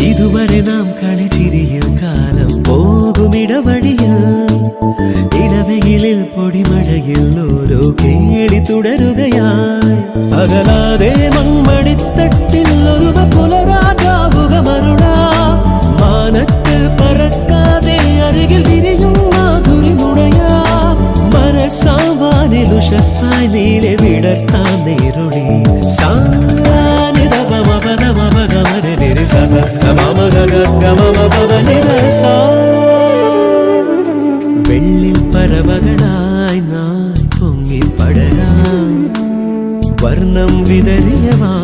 ഇതുവരെ നാം കളിച്ചിരിയിൽ കാലം പോകുമിടവഴിയിൽ ഇളവെയിലിൽ പൊടിമഴയിൽ ഓരോ കേളി തുടരുകയായി അകലാതെ മൺമണിത്തട്ടിൽ ഒരു പുലരാജാവുക മരുളാ മാനത്ത് പറക്കാതെ അരികിൽ വിരിയും മാധുരി മുടയാ മനസ്സാവാനിൽ ഉഷസ്സായി നീലെ വിടർത്താൻ നേരുളി വെള്ളിൽ പറവകളായി നാം പൊങ്ങി പടരാം വർണ്ണം വിതറിയവാ